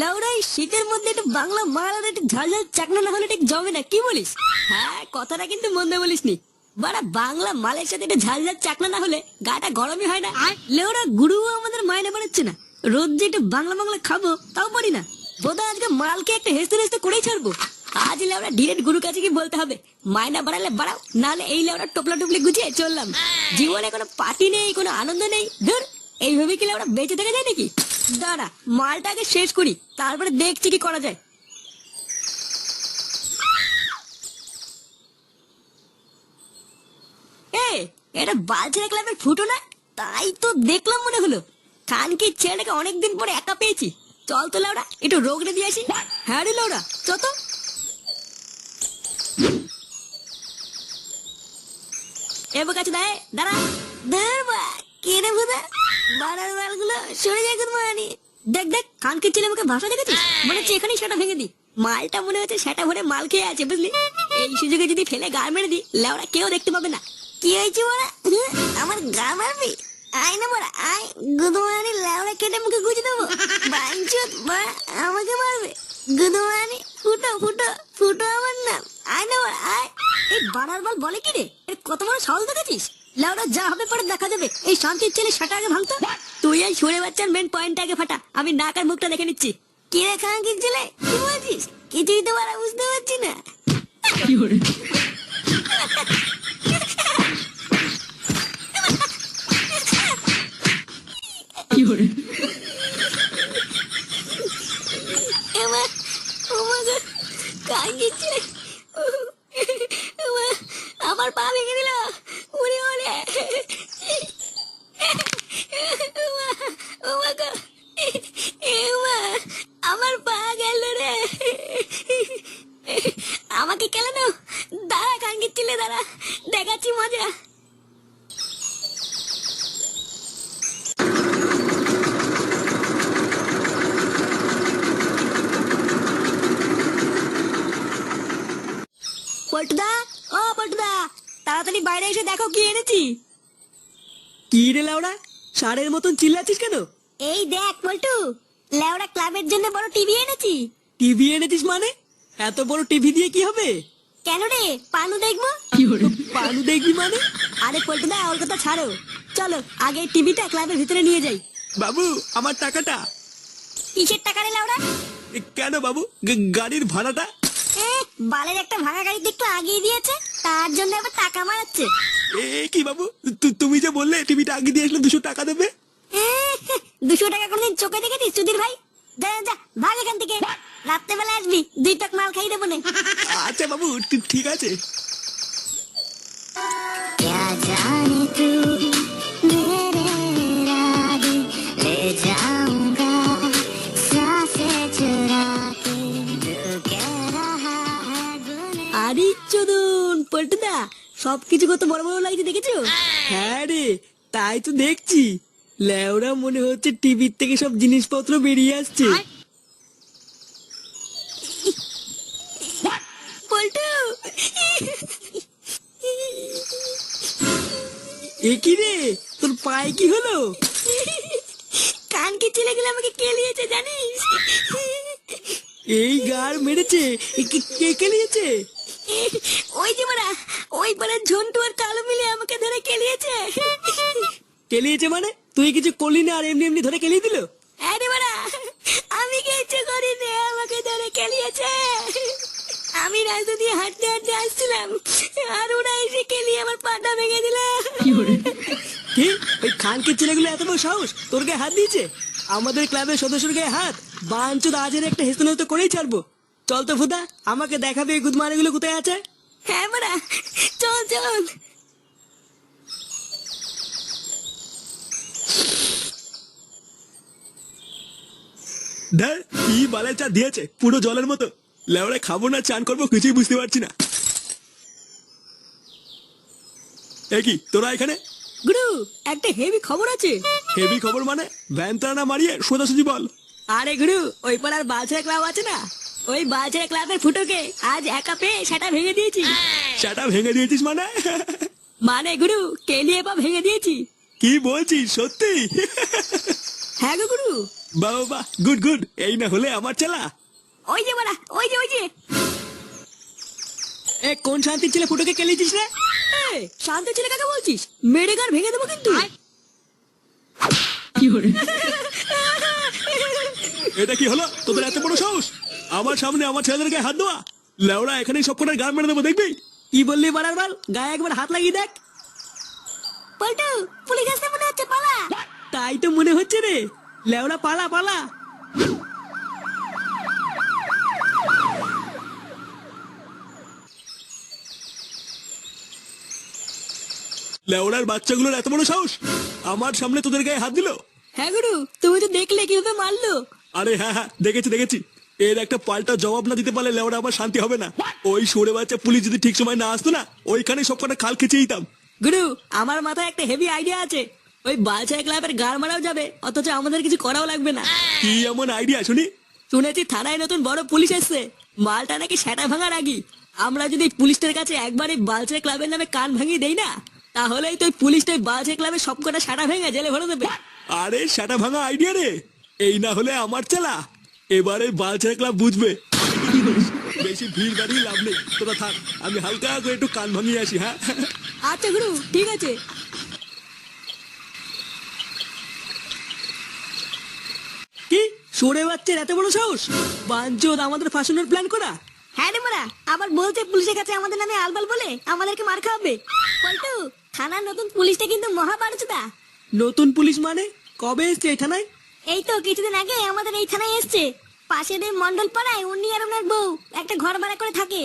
লাউড়া এই শীতের মধ্যে একটু বাংলা মাল আর একটু ঝাল ঝাল চাকনা না হলে ঠিক জমে না, কি বলিস? হ্যাঁ, কথাটা কিন্তু মন্দ বলিসনি। বাড়া বাংলা মালের সাথে একটু ঝাল ঝাল চাকনা না হলে গাটা গরমই হয় না। লেওড়া গুরুও আমাদের মাইনে বানাচ্ছে না, রোজ যে একটু বাংলা বাংলা খাবো তাও পারি না। বোধহয় আজকে মালকে একটা হেসতে হেসতে করেই ছাড়বো। আজ লেওড়া ডিরেক্ট গুরু কাছে কি বলতে হবে, মাইনা বাড়ালে বাড়াও, নাহলে এই লেওড়া টোপলা টুপলি গুছিয়ে চললাম। জীবনে কোনো পার্টি নেই, কোনো আনন্দ নেই, ধুর। এইভাবে কি লেওড়া বেঁচে থাকা যায় নাকি? দাঁড়া, মালটা আগে শেষ করি, তারপরে দেখছি কি করা যায়। এ, এটা বালছেড়া ক্লাবের ফুটো না? তাই তো দেখলাম মনে হলো। খানকে ছেলেটাকে অনেকদিন পরে একা পেয়েছি। চল তো লাউড়া একটু রোগড়ে দিয়ে আসি। হ্যাঁ রে লাউড়া, চল তো। এবার কাছে দাঁড়া দাঁড়া। ধরবা কে রে ভুদা, বাড়ার বালগুলো সরে যায় কোন মানি। দেখ দেখ, খানকে ছেলে আমাকে ভাষা দেখেছিস, মনে হচ্ছে এখানেই সেটা ভেঙে দি। মালটা মনে হচ্ছে সেটা ভরে মাল খেয়ে আছে, বুঝলি? এই সুযোগে যদি ফেলে গা মেরে দি, লেওড়া কেউ দেখতে পাবে না। কি হয়েছে বড়া, আমার গা মারবি? আয় না বড়া আয়, গুদমানি লেওড়া কেটে মুখে গুজে দেবো। বাইঞ্চুত বড়া আমাকে মারবে। গুদমানি ফুটো ফুটো ফুটো আমার নাম। আয় না বড়া আয়। এই বাড়ার বল বলে কি রে, কত বড় সাহস দেখেছিস? লেওড়া যা হবে পরে দেখা যাবে। এই শান্তির ছেলে সেটা আগে ভাঙতো। তুই এই সরে বাচ্চার মেন পয়েন্ট আগে ফাটা, আমি নাক আর মুখটা দেখে নিচ্ছি। কি রে খানকির ছেলে, কি বলছিস? কিছুই তো বাড়া বুঝতে পারছি না। কি করে কি করে এবার ওমাগো খানকির ছেলে আমার পা ভেঙে দিল। উড়ে ওরে ওমাগো, আমার পা গেল রে। আমাকে কেন দাঁড়া খানকির ছেলে দাঁড়া, দেখাচ্ছি মজা। পল্টুদা, ও পল্টুদা, তাড়াতাড়ি বাইরে এসে দেখো কি এনেছি। কি রে লাউড়া, ষাঁড়ের মতন চিল্লাচ্ছিস কেন? এই দেখ পল্টু, লেওড়া ক্লাবের জন্য বড় টিভি এনেছি। টিভি এনেছিস মানে? এত বড় টিভি দিয়ে কি হবে? কেন রে, পানু দেখবো। পানু দেখবি মানে? আরে পল্টুদা ওর কথা ছাড়ো, চলো আগে টিভিটা ক্লাবের ভিতরে নিয়ে যাই। বাবু, আমার টাকাটা। কিসের টাকা রে লাউড়া? কেন বাবু, গাড়ির ভাড়াটা? বালের একটা ভাঙা গাড়ি দেখতে আগিয়ে দিয়েছে, তার জন্য আবার টাকা মারাচ্ছে। কি বাবু, তুমি যে বললে টিভিটা আগে দিয়ে আসলে 200 টাকা দেবে। 200 টাকা কোনদিন চোখে দেখেছিস সুধীর ভাই? যা যা ভাগ এখান থেকে, রাত্রেবেলা আসবি, 2 টাক মাল খাই দেবো না। আচ্ছা বাবু, ঠিক আছে। क्या जाने तू मेरे राग ले जाऊंगा सांसें चुरा के दिल कह रहा है गुने। আরে চোদন পল্টুদা, সবকিছু কত বড় বড় লাগছে দেখেছো? হ্যাঁ রে, তাই তো দেখছি। লেওরা মনে হচ্ছে টিভির থেকে সব জিনিসপত্র বেরিয়ে আসছে। পল্টু, এ কি রে, তোর পায়ে কি হলো? কানকে ছেলেগুলো আমাকে কেলিয়েছে জানিস? এই গার মেরেছে? কে কেলিয়েছে? ওই যে বড়া, ওই পাড়ার ঝন্টু আর কালো মিলে আমাকে ধরে কেলিয়েছে। কেলিয়েছে মানে? তুই কিছু করলি না আর এমনি এমনি ধরে কেলিয়ে দিল? আরে বড়া, আমি কিছু করিনি, আমাকে ধরে কেলিয়েছে। আমি রাস্তা দিয়ে হাঁটতে হাঁটতে আসছিলাম, আর ওরা এসে কেলিয়ে আমার পাটা ভেঙে দিল। কি, ওই খানকে ছেলেগুলো এত বড় সাহস তোর গায়ে হাত দিয়েছে? আমাদের ক্লাবের সদস্যের গায়ে হাত? বাঞ্চুদ আজের একটা হেসতে নষ্ট করেই ছাড়বো। চল তো ফুদা, আমাকে দেখাবে এই গুদমানিগুলো কোথায় আছে। হ্যাঁ বড়া, চল চল। ধর, কি বালের চা দিয়েছে, পুরো জলের মতো। লেওড়া খাবো না চান করবো কিছুই বুঝতে পারছি না। কি তোরা এখানে? গুরু, একটা হেভি খবর আছে। হেভি খবর মানে? ভ্যান না মারিয়ে সোজাসুজি বল। আরে গুরু, ওই পাড়ার বালছেড়া ক্লাব আছে না, ওই বালছেড়া ক্লাবের ফুটোকে আজ একা পেয়ে সেটা ভেঙে দিয়েছি। সেটা ভেঙে দিয়েছিস মানে? মানে গুরু, কেলিয়ে পা ভেঙে দিয়েছি। কি বলছিস সত্যি? হ্যাঁ গো গুরু। বাবা বাহ, গুড গুড, এই না হলে আমার চেলা। ওই যে বাড়া, ওই যে ওই যে। এ কোন শান্তির ছেলে ফুটোকে কেলিয়েছিস রে? এই, শান্ত ছেলে কাকে বলছিস? মেরে গার ভেঙে দেবো কিন্তু। এটা কি হলো তোদের এত বড় সাহস? আমার সামনে আমার ছেলেদের গায়ে হাত দেওয়া? লেওড়া এখানেই সব কটার গান মেরে দেবো, দেখবি? কি বললি বাড়ার বাল? গায়ে একবার হাত লাগিয়ে দেখ। পল্টু, পুলিশ আসতে মনে হচ্ছে, পালা। তাই তো মনে হচ্ছে রে। লেওড়া পালা পালা। লেওড়ার বাচ্চাগুলোর এত বড় সাহস আমার সামনে তোদের গায়ে হাত দিল? হ্যাঁ গুরু, তুমি তো দেখলে কিভাবে মারলো। আরে হ্যাঁ হ্যাঁ, দেখেছি দেখেছি। এর একটা পাল্টা জবাব না দিতে পারলে লেওড়া আবার শান্তি হবে না। ওই সরে বাচ্চা পুলিশ যদি ঠিক সময় না আসতো না, ওইখানে সব কটা খাল খেচে দিতাম। গুরু, আমার মাথায় একটা হেভি আইডিয়া আছে। ওই বালছাই ক্লাবের গার মারাও যাবে, অথচ আমাদের কিছু করাও লাগবে না। কি এমন আইডিয়া শুনি? শুনেছি থানায় নতুন বড় পুলিশ এসছে, মালটা নাকি সেটা ভাঙার আগি। আমরা যদি পুলিশটার কাছে একবার এই বালছাই ক্লাবের নামে কান ভাঙিয়ে দেই না, তাহলেই তো ওই পুলিশটাই বালছাই ক্লাবের সবকটা সাটা ভেঙে জেলে ভরে দেবে। আরে সেটা ভাঙা আইডিয়া রে। এই না হলে আমার চেলা। এবারে বালছেড়া ক্লাব বুঝবে। বেশি ভিড় বাড়িয়ে লাভ নেই, তোরা থাক, আমি হালকা করে একটু কান ভাঙিয়ে আসি। হ্যাঁ আচ্ছা গুরু, ঠিক আছে। কি সরে বাচ্চার এত বড় সাহস? বাঞ্চোদ আমাদের ফাঁসানোর প্ল্যান করা? হ্যাঁ রে মারা, আবার বলছে পুলিশের কাছে আমাদের নামে আলবাল বলে আমাদেরকে মার খাওয়াবে। পল্টু, থানার নতুন পুলিশটা কিন্তু মহা বাড়ুচুদা। নতুন পুলিশ মানে? কবে এসছে এই থানায়? এই তো কিছুদিন আগে আমাদের এই থানায় এসছে। পাশের এই মন্ডল পাড়ায় উনি আর ওনার বউ একটা ঘর ভাড়া করে থাকে।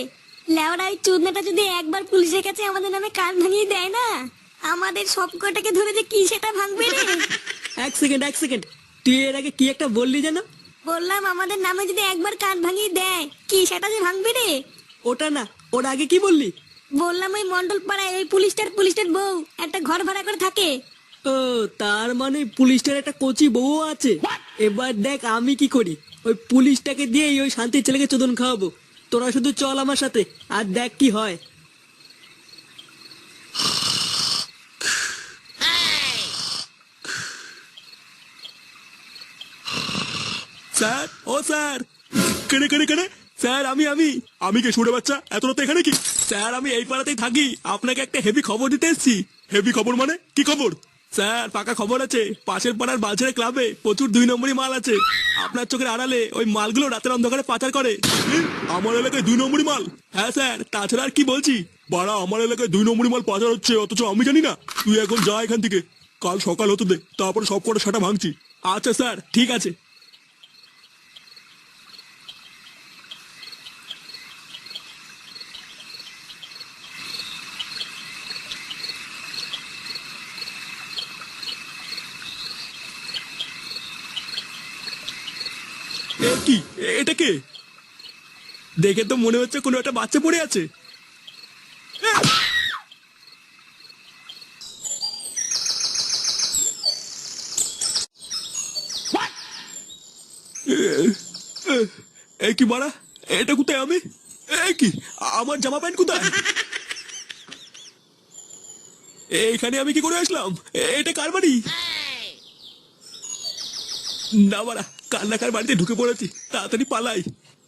লেওড়া ওই চুদনাটা যদি একবার পুলিশের কাছে আমাদের নামে কান ভাঙিয়ে দেয় না, আমাদের সব কটাকে ধরে যে কি সেটা ভাঙবে রে। এক সেকেন্ড এক সেকেন্ড, তুই এর আগে কি একটা বললি যেন? বললাম আমাদের নামে যদি একবার কান ভাঙিয়ে দেয়, কি সেটা যে ভাঙবে রে। ওটা না, ওর আগে কি বললি? বললাম ওই মন্ডল পাড়ায় ওই পুলিশটার বউ একটা ঘর ভাড়া করে থাকে। ও, তার মানে পুলিশটার একটা কচি বউ আছে। এবার দেখ আমি কি করি। ওই পুলিশটাকে দিয়ে ওই শান্তির ছেলেকে চোদন খাওয়াবো। তোরা শুধু চল আমার সাথে, আর দেখ কি হয়। স্যার, ও স্যার। কেড়ে কেড়ে কেড়ে স্যার, আমি কে সরে বাচ্চা? এত রাতে এখানে কি? স্যার, আমি এই পাড়াতেই থাকি, আপনাকে একটা হেভি খবর দিতে এসেছি। হেভি খবর মানে? কি খবর? স্যার, পাকা খবর আছে, পাশের পাড়ার বালছেড়ে ক্লাবে প্রচুর 2 নম্বরই মাল আছে। আপনার চোখের আড়ালে ওই মালগুলো রাতের অন্ধকারে পাচার করে। আমার এলাকায় 2 নম্বরই মাল? হ্যাঁ স্যার, তাছাড়া আর কি বলছি। বাড়া, আমার এলাকায় 2 নম্বরই মাল পাচার হচ্ছে, অথচ আমি জানি না। তুই এখন যা এখান থেকে, কাল সকাল হতে দে, তারপরে সব কটা সাটা ভাঙছি। আচ্ছা স্যার, ঠিক আছে। কি এটা কে? দেখে তো মনে হচ্ছে কোনো একটা বাচ্চা পড়ে আছে। এই কি মারা, এটা কোথায়? আমি এই কি, আমার জামা প্যান্ট কোথায়? এইখানে আমি কি করে আসলাম? এটা কার বাড়ি? না বাড়া, কান্নাকার বাড়িতে ঢুকে পড়েছি, তাড়াতাড়ি পালাই।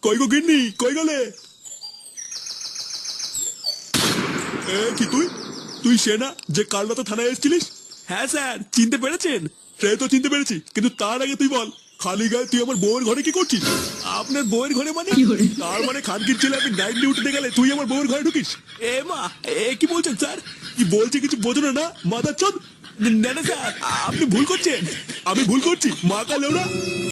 কই গো গিন্নি, কই গেলে? কি তুই সে না যে কাল রাতে থানায় এসেছিলিস? হ্যাঁ স্যার, চিনতে পেরেছেন? সে তো চিনতে পেরেছি, কিন্তু তার আগে তুই বল, খালি গায়ে তুই আমার বউয়ের ঘরে কি করছিস? আপনার বউয়ের ঘরে মানে? তার মানে খানকির ছেলে আমি নাইট ডিউটিতে গেলে তুই আমার বউয়ের ঘরে ঢুকিস? এ মা, কি বলছেন স্যার? কি বলছি কিছু বোঝো না? মাদার চোদ। না না স্যার, আপনি ভুল করছেন। আমি ভুল করছি? মা কাল ওরা